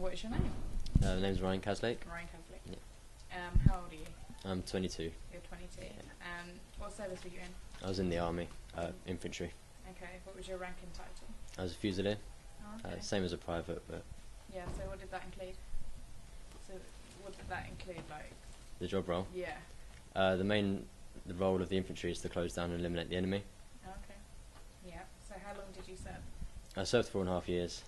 what is your name? My name's Ryan Caslake. Ryan Caslake. Yeah. How old are you? I'm 22. You're 22. Yeah. What service were you in? I was in the army, infantry. Okay. What was your rank and title? I was a fusilier, Oh, okay. same as a private, but Yeah. So what did that include? Like? the job role. Yeah. The role of the infantry is to close down and eliminate the enemy. Okay. Yeah. So how long did you serve? I served 4.5 years.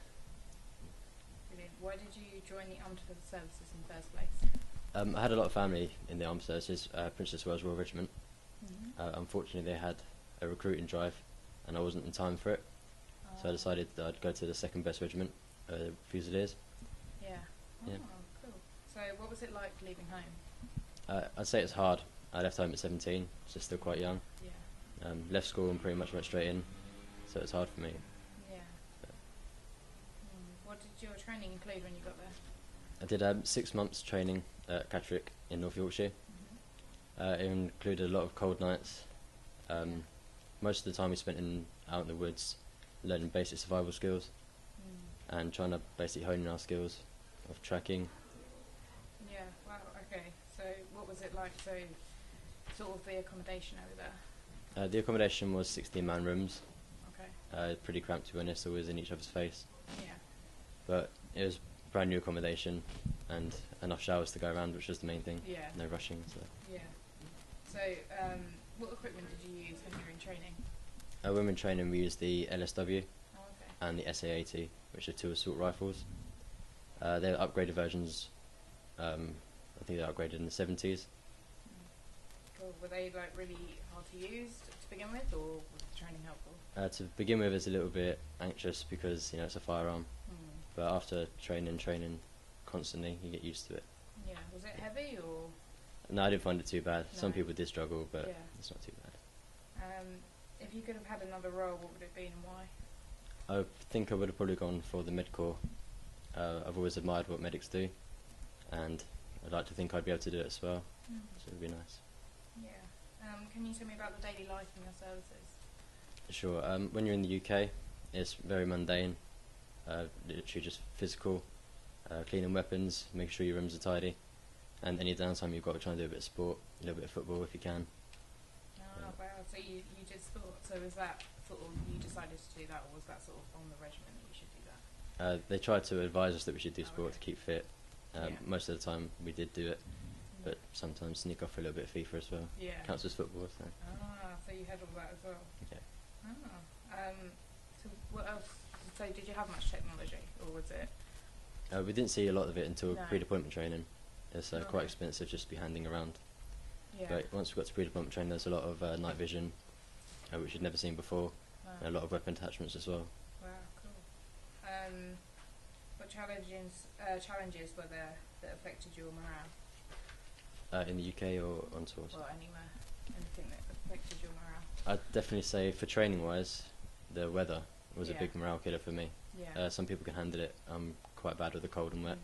Brilliant. Why did you join the armed services in the first place? I had a lot of family in the armed services, Princess Wales Royal Regiment. Unfortunately, they had a recruiting drive, and I wasn't in time for it, so I decided that I'd go to the second best regiment, Fusiliers. Yeah. Oh, Yeah. cool. So what was it like leaving home? I'd say it's hard. I left home at 17, so still quite young. Yeah. Left school and pretty much went straight in, so it's hard for me. Yeah. What did your training include when you got there? I did 6 months training at Catterick in North Yorkshire. It included a lot of cold nights. Most of the time we spent out in the woods learning basic survival skills and trying to basically hone in our skills of tracking. Yeah, wow, okay. So what was it like, so sort of the accommodation over there? The accommodation was 16-man rooms, Okay. pretty cramped to be honest, always in each other's face. Yeah. But it was brand new accommodation and enough showers to go around, which was the main thing. Yeah. No rushing. So. Yeah. So, what equipment did you use when you were in training? When we were in training, we used the LSW Oh, okay. and the SA-80, which are 2 assault rifles. They're upgraded versions. I think they're upgraded in the 70s. Cool. Were they like really hard to use to begin with, or was the training helpful? To begin with, it's a little bit anxious because it's a firearm. But after training constantly, you get used to it. Yeah. Was it heavy or? No, I didn't find it too bad. No. Some people did struggle, but Yeah. it's not too bad. If you could have had another role, what would it be and why? I think I would have probably gone for the med corps. I've always admired what medics do, and I'd like to think I'd be able to do it as well, so it would be nice. Yeah. Can you tell me about the daily life in your services? Sure, when you're in the UK, it's very mundane, literally just physical, cleaning weapons, making sure your rooms are tidy, and any downtime you've got to try and do a bit of sport, a little bit of football if you can. Oh, wow. So you did sport. So was that sort of, you decided to do that, or was that sort of on the regiment that you should do that? They tried to advise us that we should do sport Okay. to keep fit. Yeah. Most of the time we did do it, but sometimes sneak off for a little bit of FIFA as well. Yeah. Counts as football, so. So you had all that as well. Okay. So what else? So did you have much technology, or was it? We didn't see a lot of it until No. pre-deployment training. It's quite Okay. expensive just to be handing around. Yeah. But once we got to pre-deployment training, there's a lot of night vision, which you'd never seen before, Wow. and a lot of weapon attachments as well. Wow, cool. What challenges were there that affected your morale? In the UK or on tours? Well, anywhere, anything that affected your morale? I'd definitely say for training-wise, the weather was a Yeah. big morale killer for me. Yeah. Some people can handle it. I'm quite bad with the cold and wet.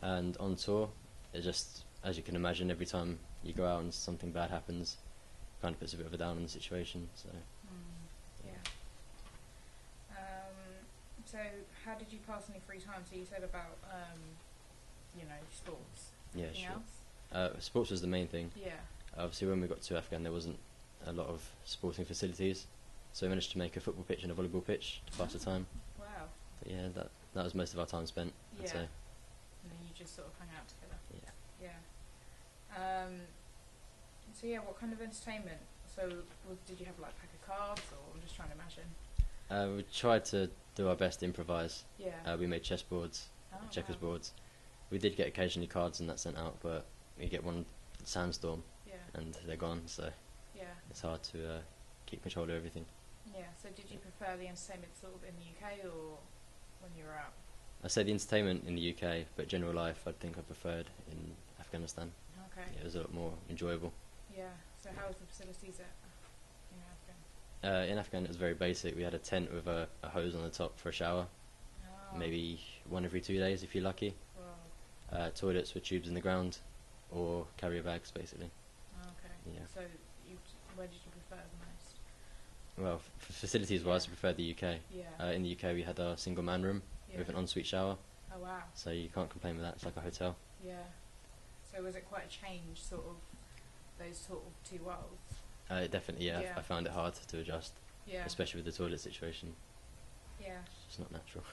Mm. And on tour, it just, as you can imagine, every time you go out and something bad happens, kind of puts a bit of a down on the situation. So. Yeah. So how did you pass any free time? So you said about, sports. Yeah, Anything sure. else? Sports was the main thing. Yeah. Obviously, when we got to Afghan, there wasn't a lot of sporting facilities, so we managed to make a football pitch and a volleyball pitch to pass the time. Wow. But yeah, that was most of our time spent, I'd Yeah. say. And then you just sort of hang out together. Yeah. Yeah. So yeah, what kind of entertainment? So did you have like a pack of cards, or I'm just trying to imagine. We tried to do our best to improvise. Yeah. We made chessboards, Oh, checkers wow. boards. We did get occasionally cards and that sent out, but we get one sandstorm Yeah. and they're gone, so Yeah. it's hard to keep control of everything. Yeah. So did you prefer the entertainment sort of in the UK or when you were out? I say the entertainment in the UK, but general life I think I preferred in Afghanistan. Okay. Yeah, it was a lot more enjoyable. Yeah. So how was the facilities in Afghan? In Afghan it was very basic. We had a tent with a hose on the top for a shower, Oh. maybe one every 2 days if you're lucky. Wow. Toilets with tubes in the ground, or carrier bags basically. Okay. Yeah. So where did you prefer the most? Well, for facilities wise, Yeah. I preferred the UK. Yeah. In the UK we had our single man room Yeah. with an ensuite shower, Oh wow. So you can't complain with that. It's like a hotel. Yeah. So was it quite a change, sort of, those sort of two worlds? Definitely, yeah. Yeah. I found it hard to adjust, Yeah. especially with the toilet situation. Yeah. It's not natural.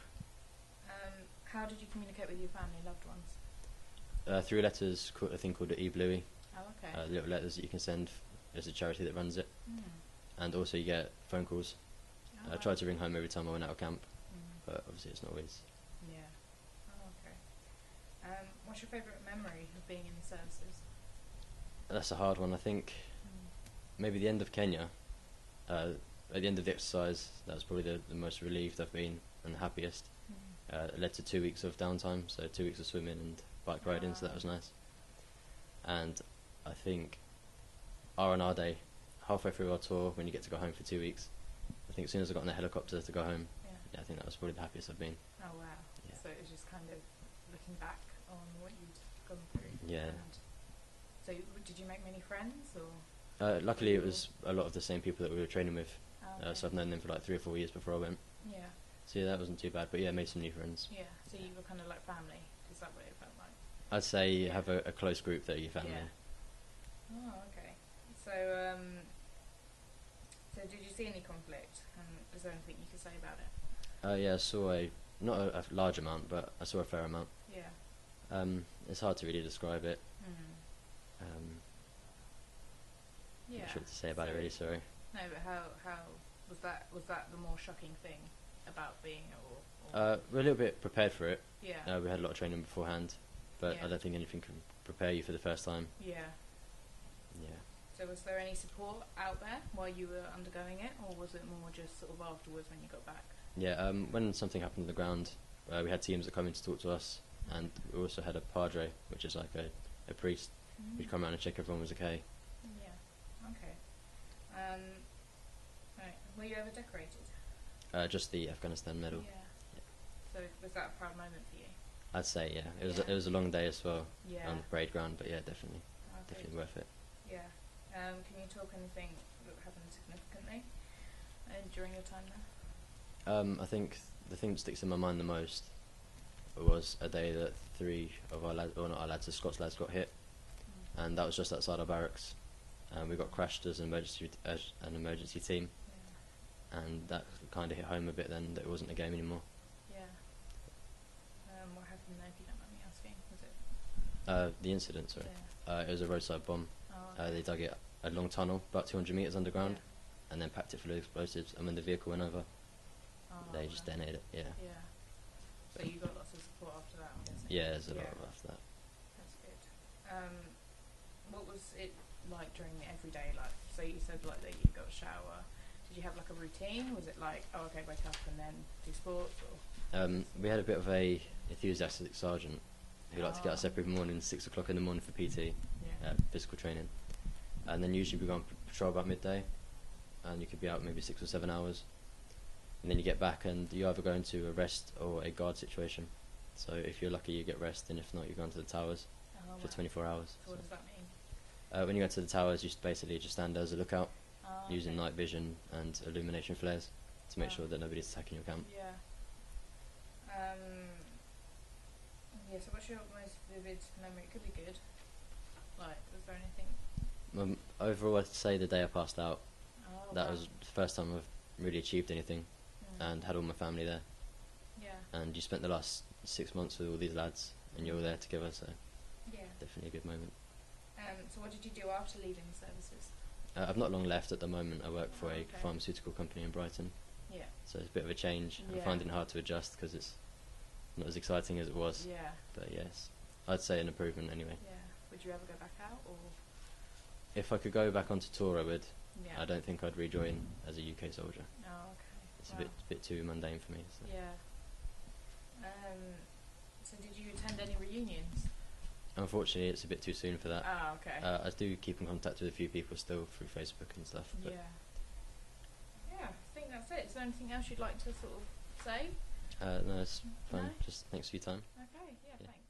How did you communicate with your family, loved ones? Through letters, a thing called the e-Bluey. Oh, okay. Little letters that you can send. There's a charity that runs it. Mm. And also you get phone calls. Oh, I tried to ring home every time I went out of camp, Mm. but obviously it's not always. Yeah. Oh, okay. What's your favourite memory of being in the services? That's a hard one. I think maybe the end of Kenya. At the end of the exercise, that was probably the most relieved I've been and the happiest. It led to 2 weeks of downtime, so 2 weeks of swimming and bike riding, so that was nice. And I think R&R day, halfway through our tour, when you get to go home for 2 weeks, I think as soon as I got on the helicopter to go home, I think that was probably the happiest I've been. Oh wow. Yeah. So it was just kind of looking back on what you'd gone through. Yeah. And so did you make many friends, or? Luckily it was a lot of the same people that we were training with, Okay. so I've known them for like 3 or 4 years before I went. Yeah. So yeah, that wasn't too bad, but yeah, made some new friends. Yeah. So you were kind of like family. Is that what it felt like? I'd say you have a close group that are your family. Yeah. Oh, okay. So, so did you see any conflict? And is there anything you could say about it? Yeah, I saw not a large amount, but I saw a fair amount. Yeah. It's hard to really describe it. Yeah. Not sure what to say about it really, sorry. No, but how was that the more shocking thing about being or we're a little bit prepared for it. yeah. We had a lot of training beforehand, but Yeah. I don't think anything can prepare you for the first time. Yeah. Yeah. So was there any support out there while you were undergoing it, or was it more just sort of afterwards when you got back? Yeah, when something happened on the ground, we had teams that come in to talk to us, and we also had a padre, which is like a priest, who'd come around and check everyone was okay. Yeah. Okay. Right. Were you ever decorated? Just the Afghanistan medal. Yeah. So was that a proud moment for you? I'd say, yeah. Yeah. It was a long day as well Yeah. on the parade ground, but yeah, definitely Okay. worth it. Yeah. Can you talk anything that happened significantly during your time there? I think the thing that sticks in my mind the most was a day that 3 of our lads, or not our lads, the Scots lads got hit, and that was just outside our barracks. We got crashed as an emergency team, and that kind of hit home a bit then that it wasn't a game anymore. Yeah. What happened there, if you don't mind me asking? Was it? The incident, sorry. Yeah. It was a roadside bomb. Oh, okay. They dug it a long tunnel, about 200 metres underground, Yeah. and then packed it full of explosives, and when the vehicle went over, Oh, they just no. detonated it, yeah. Yeah. So you got lots of support after that, I'm guessing? Yeah, there's a lot Yeah. after that. That's good. What was it like during the everyday life? So you said like that you got a shower. Did you have like a routine? Was it like, oh okay, wake up and then do sports, or? We had a bit of a enthusiastic sergeant who liked to get us Oh. up every morning, 6 o'clock in the morning for PT, Yeah. physical training. And then usually we go on patrol about midday, and you could be out maybe 6 or 7 hours. And then you get back and you either go into a rest or a guard situation. So if you're lucky you get rest, and if not you go into the towers Oh, for wow. 24 hours. So what does that mean? When you go to the towers, you basically just stand there as a lookout, Oh, using okay. night vision and illumination flares to make Wow. sure that nobody's attacking your camp. Yeah. Yeah, so what's your most vivid memory? It could be good. Like, was there anything? Overall, I'd say the day I passed out, Oh, that wow. was the first time I've really achieved anything, and had all my family there. Yeah. And you spent the last 6 months with all these lads, and you're all there together, so Yeah. definitely a good moment. So what did you do after leaving the services? I've not long left at the moment. I work for Oh, a okay. pharmaceutical company in Brighton, Yeah. so it's a bit of a change. Yeah. I'm finding it hard to adjust because it's not as exciting as it was, Yeah. but yes, I'd say an improvement anyway. Yeah. Would you ever go back out, or? If I could go back onto tour, I would. Yeah. I don't think I'd rejoin as a UK soldier. Oh, okay. It's Wow. a bit too mundane for me. So. Yeah. So did you attend any reunions? Unfortunately, it's a bit too soon for that. Ah, okay. I do keep in contact with a few people still through Facebook and stuff. But Yeah. Yeah, I think that's it. Is there anything else you'd like to sort of say? no, it's fun. No? Just thanks for your time. Okay, yeah, Yeah. thanks.